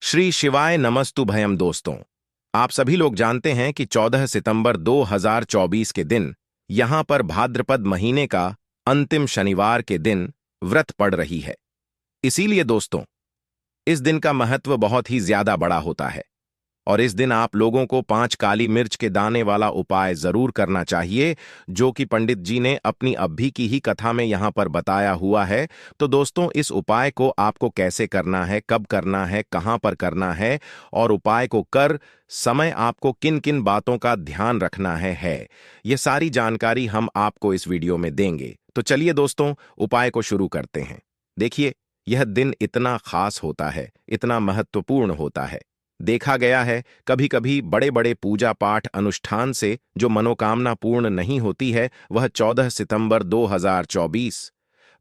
श्री शिवाय नमस्तुभयम दोस्तों। आप सभी लोग जानते हैं कि 14 सितंबर 2024 के दिन यहां पर भाद्रपद महीने का अंतिम शनिवार के दिन व्रत पड़ रही है। इसीलिए दोस्तों, इस दिन का महत्व बहुत ही ज्यादा बड़ा होता है और इस दिन आप लोगों को 5 काली मिर्च के दाने वाला उपाय जरूर करना चाहिए, जो कि पंडित जी ने अपनी अभी की ही कथा में यहां पर बताया हुआ है। तो दोस्तों, इस उपाय को आपको कैसे करना है, कब करना है, कहां पर करना है और उपाय को कर समय आपको किन किन बातों का ध्यान रखना है, यह सारी जानकारी हम आपको इस वीडियो में देंगे। तो चलिए दोस्तों, उपाय को शुरू करते हैं। देखिए, यह दिन इतना खास होता है, इतना महत्वपूर्ण होता है। देखा गया है कभी कभी बड़े बड़े पूजा पाठ अनुष्ठान से जो मनोकामना पूर्ण नहीं होती है, वह 14 सितंबर 2024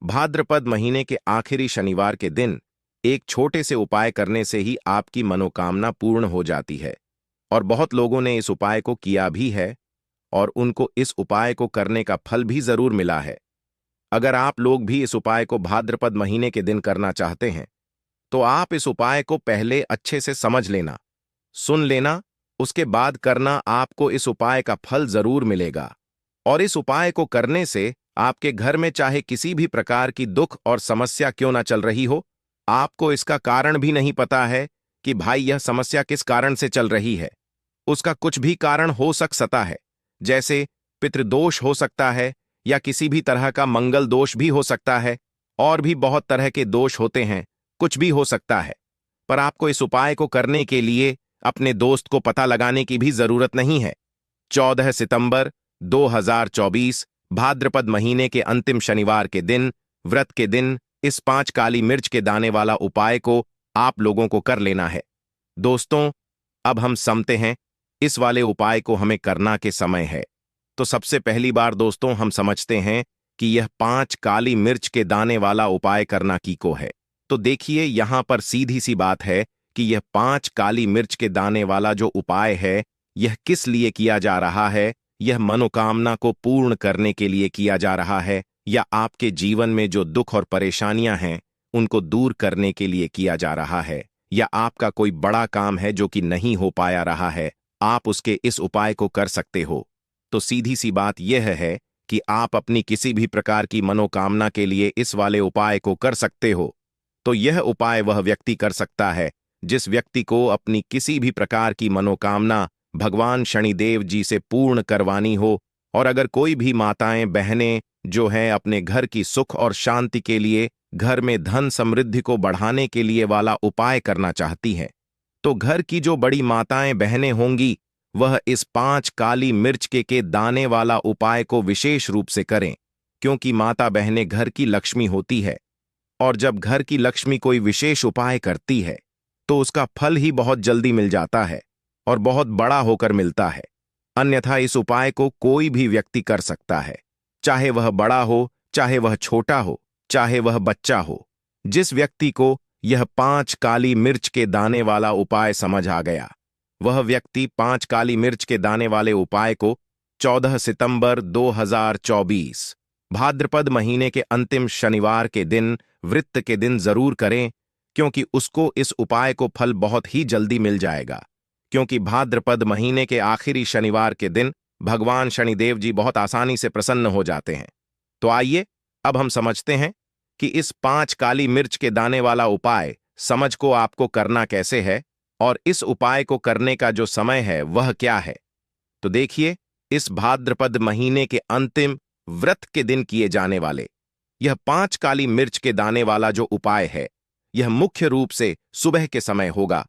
भाद्रपद महीने के आखिरी शनिवार के दिन एक छोटे से उपाय करने से ही आपकी मनोकामना पूर्ण हो जाती है। और बहुत लोगों ने इस उपाय को किया भी है और उनको इस उपाय को करने का फल भी जरूर मिला है। अगर आप लोग भी इस उपाय को भाद्रपद महीने के दिन करना चाहते हैं तो आप इस उपाय को पहले अच्छे से समझ लेना, सुन लेना, उसके बाद करना। आपको इस उपाय का फल जरूर मिलेगा। और इस उपाय को करने से आपके घर में चाहे किसी भी प्रकार की दुख और समस्या क्यों ना चल रही हो, आपको इसका कारण भी नहीं पता है कि भाई यह समस्या किस कारण से चल रही है, उसका कुछ भी कारण हो सकता है। जैसे पितृदोष हो सकता है या किसी भी तरह का मंगल दोष भी हो सकता है, और भी बहुत तरह के दोष होते हैं, कुछ भी हो सकता है। पर आपको इस उपाय को करने के लिए अपने दोस्त को पता लगाने की भी जरूरत नहीं है। 14 सितंबर 2024 भाद्रपद महीने के अंतिम शनिवार के दिन, व्रत के दिन, इस 5 काली मिर्च के दाने वाला उपाय को आप लोगों को कर लेना है। दोस्तों, अब हम समझते हैं इस वाले उपाय को हमें करना के समय है। तो सबसे पहली बार दोस्तों, हम समझते हैं कि यह 5 काली मिर्च के दाने वाला उपाय करना की को है। तो देखिए, यहां पर सीधी सी बात है कि यह 5 काली मिर्च के दाने वाला जो उपाय है, यह किस लिए किया जा रहा है। यह मनोकामना को पूर्ण करने के लिए किया जा रहा है, या आपके जीवन में जो दुख और परेशानियां हैं उनको दूर करने के लिए किया जा रहा है, या आपका कोई बड़ा काम है जो कि नहीं हो पाया रहा है, आप उसके इस उपाय को कर सकते हो। तो सीधी सी बात यह है कि आप अपनी किसी भी प्रकार की मनोकामना के लिए इस वाले उपाय को कर सकते हो। तो यह उपाय वह व्यक्ति कर सकता है जिस व्यक्ति को अपनी किसी भी प्रकार की मनोकामना भगवान शनिदेव जी से पूर्ण करवानी हो। और अगर कोई भी माताएं बहनें जो हैं अपने घर की सुख और शांति के लिए, घर में धन समृद्धि को बढ़ाने के लिए वाला उपाय करना चाहती हैं, तो घर की जो बड़ी माताएं बहनें होंगी वह इस 5 काली मिर्च के दाने वाला उपाय को विशेष रूप से करें, क्योंकि माता बहनें घर की लक्ष्मी होती है। और जब घर की लक्ष्मी कोई विशेष उपाय करती है तो उसका फल ही बहुत जल्दी मिल जाता है और बहुत बड़ा होकर मिलता है। अन्यथा इस उपाय को कोई भी व्यक्ति कर सकता है, चाहे वह बड़ा हो, चाहे वह छोटा हो, चाहे वह बच्चा हो। जिस व्यक्ति को यह 5 काली मिर्च के दाने वाला उपाय समझ आ गया, वह व्यक्ति 5 काली मिर्च के दाने वाले उपाय को 14 सितंबर 2024 भाद्रपद महीने के अंतिम शनिवार के दिन, व्रत के दिन जरूर करें, क्योंकि उसको इस उपाय को फल बहुत ही जल्दी मिल जाएगा। क्योंकि भाद्रपद महीने के आखिरी शनिवार के दिन भगवान शनिदेव जी बहुत आसानी से प्रसन्न हो जाते हैं। तो आइए अब हम समझते हैं कि इस 5 काली मिर्च के दाने वाला उपाय समझ को आपको करना कैसे है और इस उपाय को करने का जो समय है वह क्या है। तो देखिए, इस भाद्रपद महीने के अंतिम व्रत के दिन किए जाने वाले यह 5 काली मिर्च के दाने वाला जो उपाय है, यह मुख्य रूप से सुबह के समय होगा,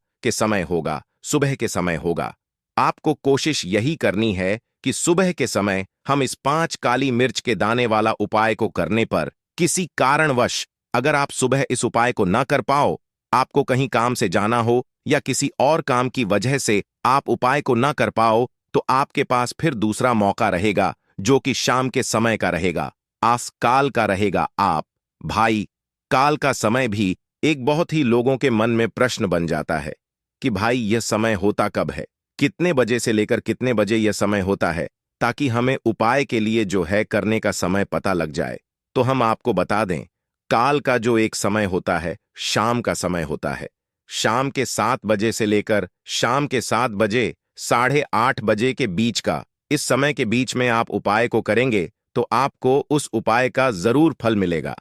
सुबह के समय होगा। आपको कोशिश यही करनी है कि सुबह के समय हम इस 5 काली मिर्च के दाने वाला उपाय को करने पर किसी कारणवश अगर आप सुबह इस उपाय को ना कर पाओ, आपको कहीं काम से जाना हो या किसी और काम की वजह से आप उपाय को ना कर पाओ, तो आपके पास फिर दूसरा मौका रहेगा, जो कि शाम के समय का रहेगा, आसकाल का रहेगा। आप भाई, काल का समय भी एक बहुत ही लोगों के मन में प्रश्न बन जाता है कि भाई यह समय होता कब है, कितने बजे से लेकर कितने बजे यह समय होता है, ताकि हमें उपाय के लिए जो है करने का समय पता लग जाए। तो हम आपको बता दें, काल का जो एक समय होता है शाम का समय होता है। शाम के 7 बजे से लेकर शाम के 7 बजे 8:30 बजे के बीच का, इस समय के बीच में आप उपाय को करेंगे तो आपको उस उपाय का जरूर फल मिलेगा।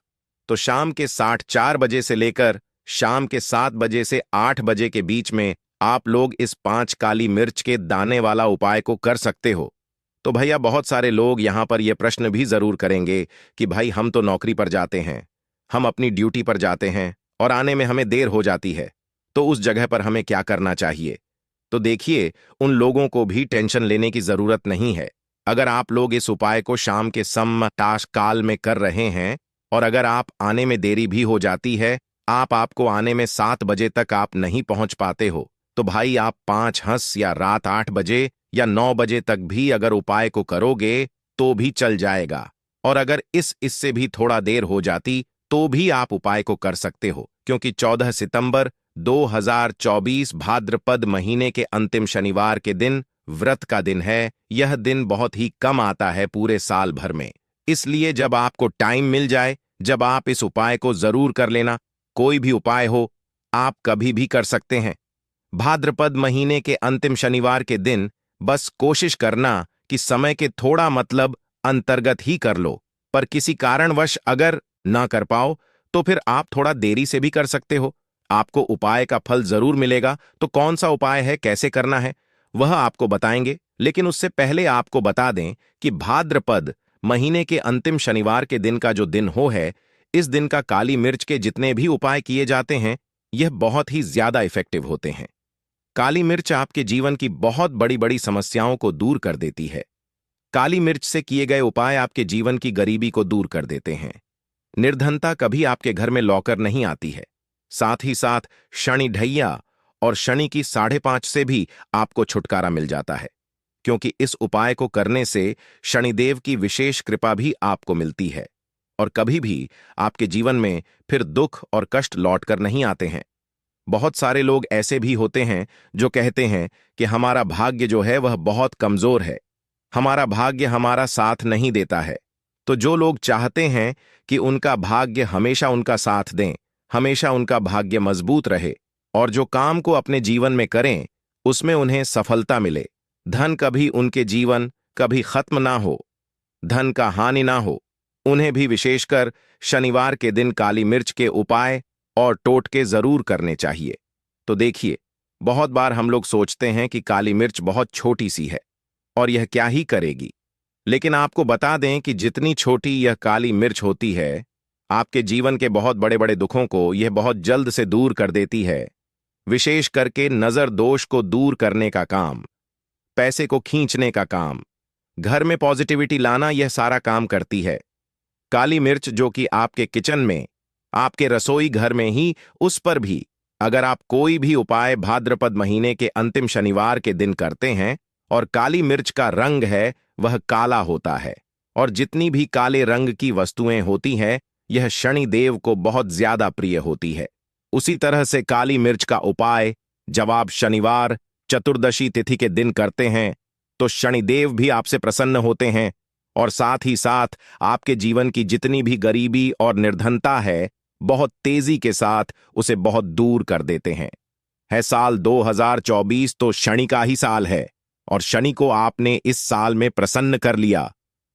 तो शाम के 4:30 बजे से लेकर शाम के 7 बजे से 8 बजे के बीच में आप लोग इस 5 काली मिर्च के दाने वाला उपाय को कर सकते हो। तो भैया बहुत सारे लोग यहां पर यह प्रश्न भी जरूर करेंगे कि भाई हम तो नौकरी पर जाते हैं, हम अपनी ड्यूटी पर जाते हैं और आने में हमें देर हो जाती है, तो उस जगह पर हमें क्या करना चाहिए। तो देखिए, उन लोगों को भी टेंशन लेने की जरूरत नहीं है। अगर आप लोग इस उपाय को शाम के समताश काल में कर रहे हैं और अगर आप आने में देरी भी हो जाती है, आपको आने में 7 बजे तक आप नहीं पहुंच पाते हो, तो भाई आप 5 या रात 8 बजे या 9 बजे तक भी अगर उपाय को करोगे तो भी चल जाएगा। और अगर इससे भी थोड़ा देर हो जाती तो भी आप उपाय को कर सकते हो, क्योंकि 14 सितंबर 2024 भाद्रपद महीने के अंतिम शनिवार के दिन व्रत का दिन है। यह दिन बहुत ही कम आता है पूरे साल भर में, इसलिए जब आपको टाइम मिल जाए, जब आप इस उपाय को जरूर कर लेना। कोई भी उपाय हो, आप कभी भी कर सकते हैं। भाद्रपद महीने के अंतिम शनिवार के दिन बस कोशिश करना कि समय के थोड़ा अंतर्गत ही कर लो, पर किसी कारणवश अगर ना कर पाओ तो फिर आप थोड़ा देरी से भी कर सकते हो। आपको उपाय का फल जरूर मिलेगा। तो कौन सा उपाय है, कैसे करना है, वह आपको बताएंगे। लेकिन उससे पहले आपको बता दें कि भाद्रपद महीने के अंतिम शनिवार के दिन का जो दिन है, इस दिन का काली मिर्च के जितने भी उपाय किए जाते हैं, यह बहुत ही ज्यादा इफेक्टिव होते हैं। काली मिर्च आपके जीवन की बहुत बड़ी बड़ी समस्याओं को दूर कर देती है। काली मिर्च से किए गए उपाय आपके जीवन की गरीबी को दूर कर देते हैं। निर्धनता कभी आपके घर में लौकर नहीं आती है। साथ ही साथ शनि ढैया और शनि की 5:30 से भी आपको छुटकारा मिल जाता है, क्योंकि इस उपाय को करने से शनिदेव की विशेष कृपा भी आपको मिलती है और कभी भी आपके जीवन में फिर दुख और कष्ट लौटकर नहीं आते हैं। बहुत सारे लोग ऐसे भी होते हैं जो कहते हैं कि हमारा भाग्य जो है वह बहुत कमजोर है, हमारा भाग्य हमारा साथ नहीं देता है। तो जो लोग चाहते हैं कि उनका भाग्य हमेशा उनका साथ दें, हमेशा उनका भाग्य मजबूत रहे और जो काम को अपने जीवन में करें उसमें उन्हें सफलता मिले, धन कभी उनके जीवन कभी खत्म ना हो, धन का हानि ना हो, उन्हें भी विशेषकर शनिवार के दिन काली मिर्च के उपाय और टोटके जरूर करने चाहिए। तो देखिए, बहुत बार हम लोग सोचते हैं कि काली मिर्च बहुत छोटी सी है और यह क्या ही करेगी, लेकिन आपको बता दें कि जितनी छोटी यह काली मिर्च होती है, आपके जीवन के बहुत बड़े बड़े दुखों को यह बहुत जल्द से दूर कर देती है। विशेष करके नजर दोष को दूर करने का काम, पैसे को खींचने का काम, घर में पॉजिटिविटी लाना, यह सारा काम करती है। काली मिर्च जो कि आपके किचन में, आपके रसोई घर में ही, उस पर भी अगर आप कोई भी उपाय भाद्रपद महीने के अंतिम शनिवार के दिन करते हैं और काली मिर्च का रंग है वह काला होता है और जितनी भी काले रंग की वस्तुएं होती हैं यह शनि देव को बहुत ज्यादा प्रिय होती है। उसी तरह से काली मिर्च का उपाय जब आप शनिवार चतुर्दशी तिथि के दिन करते हैं तो शनिदेव भी आपसे प्रसन्न होते हैं और साथ ही साथ आपके जीवन की जितनी भी गरीबी और निर्धनता है बहुत तेजी के साथ उसे बहुत दूर कर देते हैं। है साल 2024 तो शनि का ही साल है और शनि को आपने इस साल में प्रसन्न कर लिया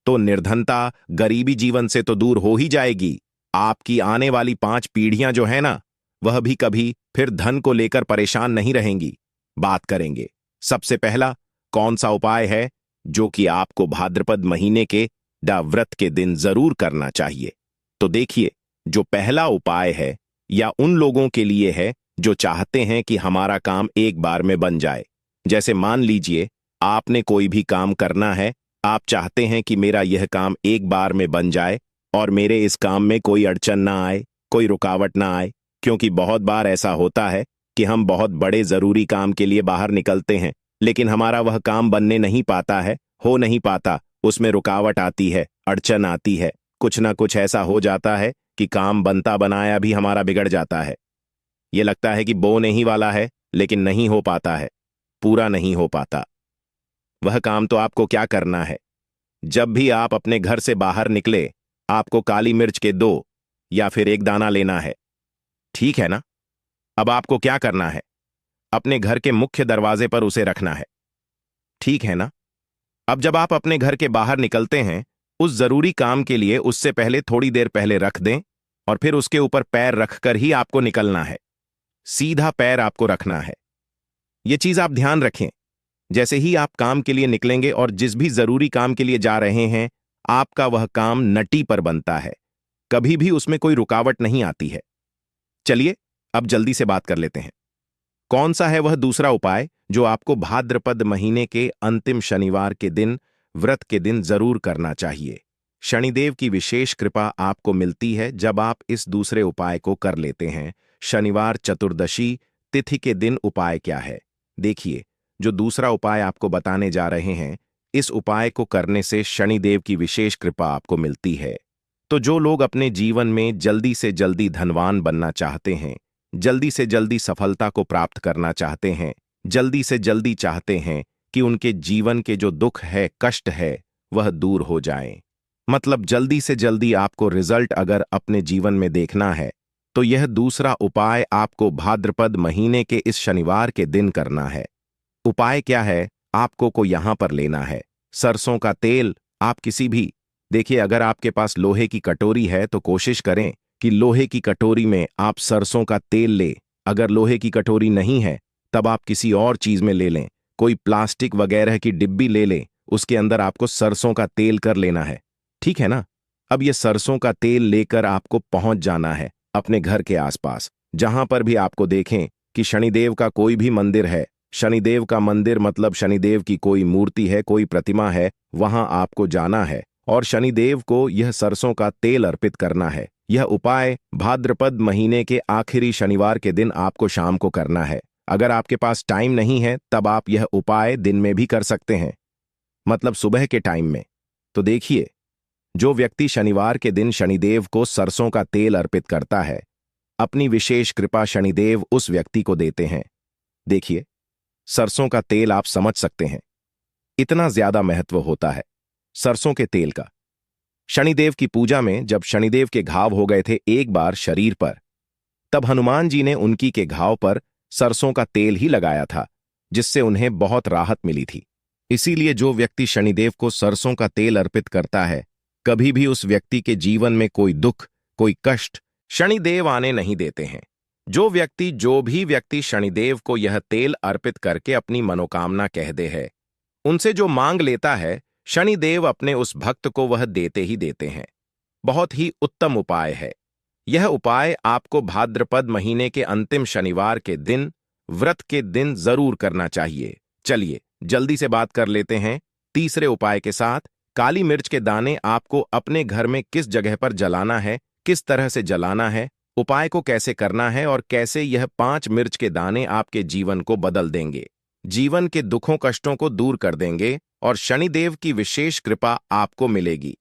तो निर्धनता, गरीबी जीवन से तो दूर हो ही जाएगी। आपकी आने वाली 5 पीढ़ियां जो है ना, वह भी कभी फिर धन को लेकर परेशान नहीं रहेंगी। बात करेंगे सबसे पहला कौन सा उपाय है जो कि आपको भाद्रपद महीने के व्रत के दिन जरूर करना चाहिए। तो देखिए, जो पहला उपाय है या उन लोगों के लिए है जो चाहते हैं कि हमारा काम एक बार में बन जाए। जैसे मान लीजिए आपने कोई भी काम करना है, आप चाहते हैं कि मेरा यह काम एक बार में बन जाए और मेरे इस काम में कोई अड़चन ना आए, कोई रुकावट ना आए, क्योंकि बहुत बार ऐसा होता है कि हम बहुत बड़े जरूरी काम के लिए बाहर निकलते हैं लेकिन हमारा वह काम बनने नहीं पाता है, हो नहीं पाता, उसमें रुकावट आती है, अड़चन आती है, कुछ ना कुछ ऐसा हो जाता है कि काम बनता बनाया भी हमारा बिगड़ जाता है। ये लगता है कि बोने ही वाला है लेकिन नहीं हो पाता है, पूरा नहीं हो पाता। वह काम तो आपको क्या करना है, जब भी आप अपने घर से बाहर निकले आपको काली मिर्च के 2 या फिर 1 दाना लेना है। ठीक है ना? अब आपको क्या करना है? अपने घर के मुख्य दरवाजे पर उसे रखना है। ठीक है ना? अब जब आप अपने घर के बाहर निकलते हैं, उस जरूरी काम के लिए उससे पहले थोड़ी देर पहले रख दें और फिर उसके ऊपर पैर रखकर ही आपको निकलना है। सीधा पैर आपको रखना है। यह चीज आप ध्यान रखें। जैसे ही आप काम के लिए निकलेंगे और जिस भी जरूरी काम के लिए जा रहे हैं, आपका वह काम नटी पर बनता है। कभी भी उसमें कोई रुकावट नहीं आती है। चलिए अब जल्दी से बात कर लेते हैं। कौन सा है वह दूसरा उपाय जो आपको भाद्रपद महीने के अंतिम शनिवार के दिन, व्रत के दिन जरूर करना चाहिए? शनिदेव की विशेष कृपा आपको मिलती है जब आप इस दूसरे उपाय को कर लेते हैं। शनिवार चतुर्दशी तिथि के दिन उपाय क्या है? देखिए, जो दूसरा उपाय आपको बताने जा रहे हैं, इस उपाय को करने से शनिदेव की विशेष कृपा आपको मिलती है। तो जो लोग अपने जीवन में जल्दी से जल्दी धनवान बनना चाहते हैं, जल्दी से जल्दी सफलता को प्राप्त करना चाहते हैं, जल्दी से जल्दी चाहते हैं कि उनके जीवन के जो दुख है, कष्ट है, वह दूर हो जाए, मतलब जल्दी से जल्दी आपको रिजल्ट अगर अपने जीवन में देखना है, तो यह दूसरा उपाय आपको भाद्रपद महीने के इस शनिवार के दिन करना है। उपाय क्या है? आपको को यहां पर लेना है सरसों का तेल। आप किसी भी, देखिए, अगर आपके पास लोहे की कटोरी है तो कोशिश करें कि लोहे की कटोरी में आप सरसों का तेल ले। अगर लोहे की कटोरी नहीं है तब आप किसी और चीज में ले लें, कोई प्लास्टिक वगैरह की डिब्बी ले लें, उसके अंदर आपको सरसों का तेल कर लेना है। ठीक है ना? अब ये सरसों का तेल लेकर आपको पहुंच जाना है अपने घर के आसपास, जहां पर भी आपको देखें कि शनिदेव का कोई भी मंदिर है। शनिदेव का मंदिर मतलब शनिदेव की कोई मूर्ति है, कोई प्रतिमा है, वहां आपको जाना है और शनिदेव को यह सरसों का तेल अर्पित करना है। यह उपाय भाद्रपद महीने के आखिरी शनिवार के दिन आपको शाम को करना है। अगर आपके पास टाइम नहीं है तब आप यह उपाय दिन में भी कर सकते हैं, मतलब सुबह के टाइम में। तो देखिए, जो व्यक्ति शनिवार के दिन शनिदेव को सरसों का तेल अर्पित करता है, अपनी विशेष कृपा शनिदेव उस व्यक्ति को देते हैं। देखिए, सरसों का तेल आप समझ सकते हैं, इतना ज्यादा महत्व होता है सरसों के तेल का। शनिदेव की पूजा में जब शनिदेव के घाव हो गए थे एक बार शरीर पर, तब हनुमान जी ने उनकी के घाव पर सरसों का तेल ही लगाया था, जिससे उन्हें बहुत राहत मिली थी। इसीलिए जो व्यक्ति शनिदेव को सरसों का तेल अर्पित करता है, कभी भी उस व्यक्ति के जीवन में कोई दुख, कोई कष्ट शनिदेव आने नहीं देते हैं। जो भी व्यक्ति शनिदेव को यह तेल अर्पित करके अपनी मनोकामना कह दे है, उनसे जो मांग लेता है, शनिदेव अपने उस भक्त को वह देते ही देते हैं। बहुत ही उत्तम उपाय है। यह उपाय आपको भाद्रपद महीने के अंतिम शनिवार के दिन, व्रत के दिन जरूर करना चाहिए। चलिए जल्दी से बात कर लेते हैं तीसरे उपाय के साथ। काली मिर्च के दाने आपको अपने घर में किस जगह पर जलाना है, किस तरह से जलाना है, उपाय को कैसे करना है और कैसे यह 5 मिर्च के दाने आपके जीवन को बदल देंगे, जीवन के दुखों कष्टों को दूर कर देंगे और शनिदेव की विशेष कृपा आपको मिलेगी।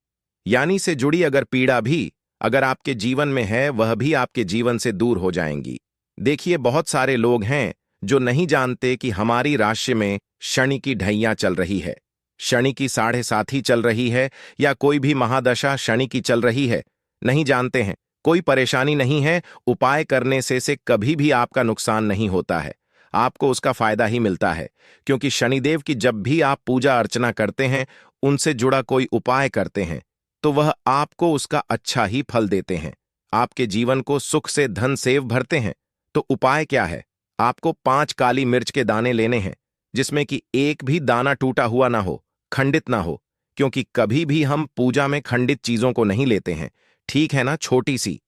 यानी से जुड़ी अगर पीड़ा भी अगर आपके जीवन में है, वह भी आपके जीवन से दूर हो जाएंगी। देखिए, बहुत सारे लोग हैं जो नहीं जानते कि हमारी राशि में शनि की ढैया चल रही है, शनि की 7.5 चल रही है या कोई भी महादशा शनि की चल रही है। नहीं जानते हैं, कोई परेशानी नहीं है। उपाय करने से कभी भी आपका नुकसान नहीं होता है, आपको उसका फायदा ही मिलता है। क्योंकि शनिदेव की जब भी आप पूजा अर्चना करते हैं, उनसे जुड़ा कोई उपाय करते हैं, तो वह आपको उसका अच्छा ही फल देते हैं, आपके जीवन को सुख से धन से भरते हैं। तो उपाय क्या है? आपको 5 काली मिर्च के दाने लेने हैं, जिसमें कि एक भी दाना टूटा हुआ ना हो, खंडित ना हो, क्योंकि कभी भी हम पूजा में खंडित चीजों को नहीं लेते हैं। ठीक है ना? छोटी सी,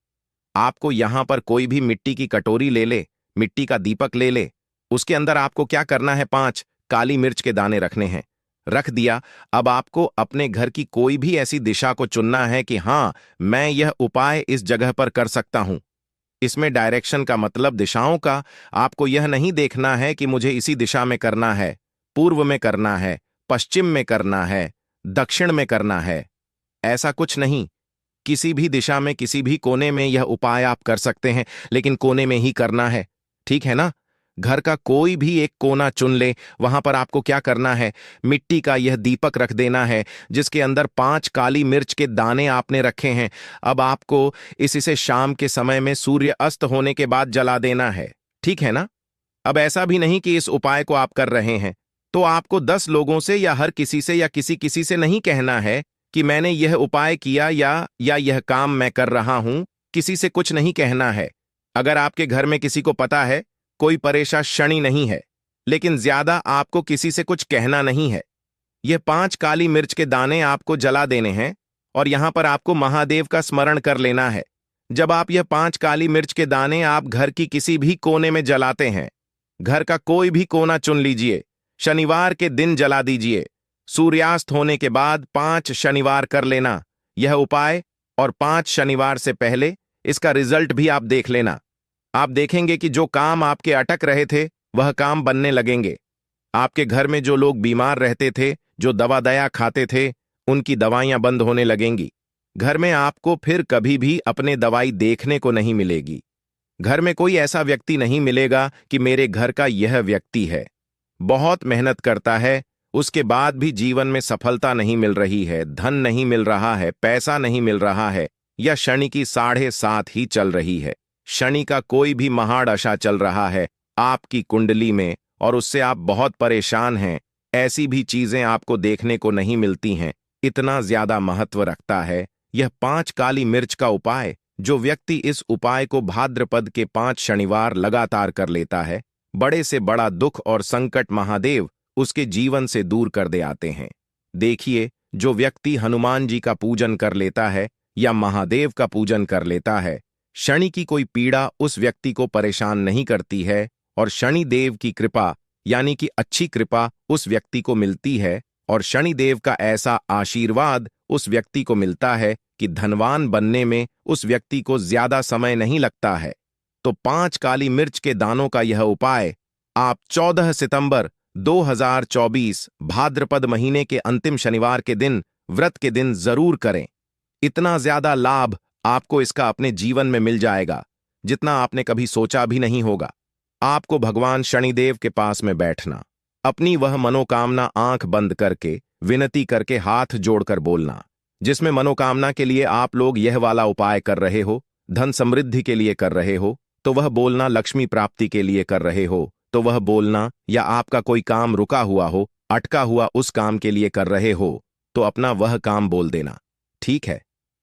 आपको यहां पर कोई भी मिट्टी की कटोरी ले ले, मिट्टी का दीपक ले ले, उसके अंदर आपको क्या करना है, 5 काली मिर्च के दाने रखने हैं। रख दिया। अब आपको अपने घर की कोई भी ऐसी दिशा को चुनना है कि हां, मैं यह उपाय इस जगह पर कर सकता हूं। इसमें डायरेक्शन का मतलब दिशाओं का। आपको यह नहीं देखना है कि मुझे इसी दिशा में करना है, पूर्व में करना है, पश्चिम में करना है, दक्षिण में करना है। ऐसा कुछ नहीं। किसी भी दिशा में, किसी भी कोने में यह उपाय आप कर सकते हैं, लेकिन कोने में ही करना है। ठीक है ना? घर का कोई भी एक कोना चुन ले, वहां पर आपको क्या करना है, मिट्टी का यह दीपक रख देना है, जिसके अंदर 5 काली मिर्च के दाने आपने रखे हैं। अब आपको इसे शाम के समय में सूर्य अस्त होने के बाद जला देना है। ठीक है ना? अब ऐसा भी नहीं कि इस उपाय को आप कर रहे हैं तो आपको 10 लोगों से या हर किसी से या किसी किसी से नहीं कहना है कि मैंने यह उपाय किया या यह काम मैं कर रहा हूं। किसी से कुछ नहीं कहना है। अगर आपके घर में किसी को पता है, कोई परेशानी नहीं है, लेकिन ज्यादा आपको किसी से कुछ कहना नहीं है। यह 5 काली मिर्च के दाने आपको जला देने हैं और यहां पर आपको महादेव का स्मरण कर लेना है। जब आप यह 5 काली मिर्च के दाने आप घर की किसी भी कोने में जलाते हैं, घर का कोई भी कोना चुन लीजिए, शनिवार के दिन जला दीजिए। सूर्यास्त होने के बाद 5 शनिवार कर लेना यह उपाय, और 5 शनिवार से पहले इसका रिजल्ट भी आप देख लेना। आप देखेंगे कि जो काम आपके अटक रहे थे वह काम बनने लगेंगे। आपके घर में जो लोग बीमार रहते थे, जो दवा दया खाते थे, उनकी दवाइयां बंद होने लगेंगी। घर में आपको फिर कभी भी अपने दवाई देखने को नहीं मिलेगी। घर में कोई ऐसा व्यक्ति नहीं मिलेगा कि मेरे घर का यह व्यक्ति है, बहुत मेहनत करता है, उसके बाद भी जीवन में सफलता नहीं मिल रही है, धन नहीं मिल रहा है, पैसा नहीं मिल रहा है, या शनि की 7.5 ही चल रही है, शनि का कोई भी महादशा चल रहा है आपकी कुंडली में और उससे आप बहुत परेशान हैं। ऐसी भी चीजें आपको देखने को नहीं मिलती हैं। इतना ज्यादा महत्व रखता है यह 5 काली मिर्च का उपाय। जो व्यक्ति इस उपाय को भाद्रपद के 5 शनिवार लगातार कर लेता है, बड़े से बड़ा दुख और संकट महादेव उसके जीवन से दूर कर दे आते हैं। देखिए, जो व्यक्ति हनुमान जी का पूजन कर लेता है या महादेव का पूजन कर लेता है, शनि की कोई पीड़ा उस व्यक्ति को परेशान नहीं करती है और शनि देव की कृपा यानी कि अच्छी कृपा उस व्यक्ति को मिलती है और शनि देव का ऐसा आशीर्वाद उस व्यक्ति को मिलता है कि धनवान बनने में उस व्यक्ति को ज्यादा समय नहीं लगता है। तो 5 काली मिर्च के दानों का यह उपाय आप 14 सितंबर 2024 भाद्रपद महीने के अंतिम शनिवार के दिन, व्रत के दिन जरूर करें। इतना ज्यादा लाभ आपको इसका अपने जीवन में मिल जाएगा जितना आपने कभी सोचा भी नहीं होगा। आपको भगवान शनिदेव के पास में बैठना, अपनी वह मनोकामना आंख बंद करके विनती करके हाथ जोड़कर बोलना। जिसमें मनोकामना के लिए आप लोग यह वाला उपाय कर रहे हो, धन समृद्धि के लिए कर रहे हो तो वह बोलना, लक्ष्मी प्राप्ति के लिए कर रहे हो तो वह बोलना, या आपका कोई काम रुका हुआ हो, अटका हुआ उस काम के लिए कर रहे हो तो अपना वह काम बोल देना। ठीक है,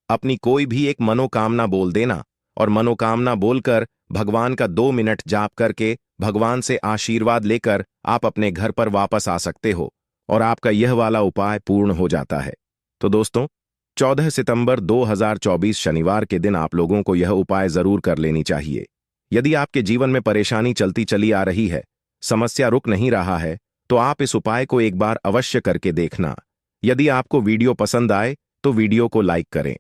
अपनी कोई भी एक मनोकामना बोल देना और मनोकामना बोलकर भगवान का 2 मिनट जाप करके भगवान से आशीर्वाद लेकर आप अपने घर पर वापस आ सकते हो और आपका यह वाला उपाय पूर्ण हो जाता है। तो दोस्तों, 14 सितंबर 2024 शनिवार के दिन आप लोगों को यह उपाय जरूर कर लेनी चाहिए। यदि आपके जीवन में परेशानी चलती चली आ रही है, समस्या रुक नहीं रहा है, तो आप इस उपाय को एक बार अवश्य करके देखना। यदि आपको वीडियो पसंद आए तो वीडियो को लाइक करें।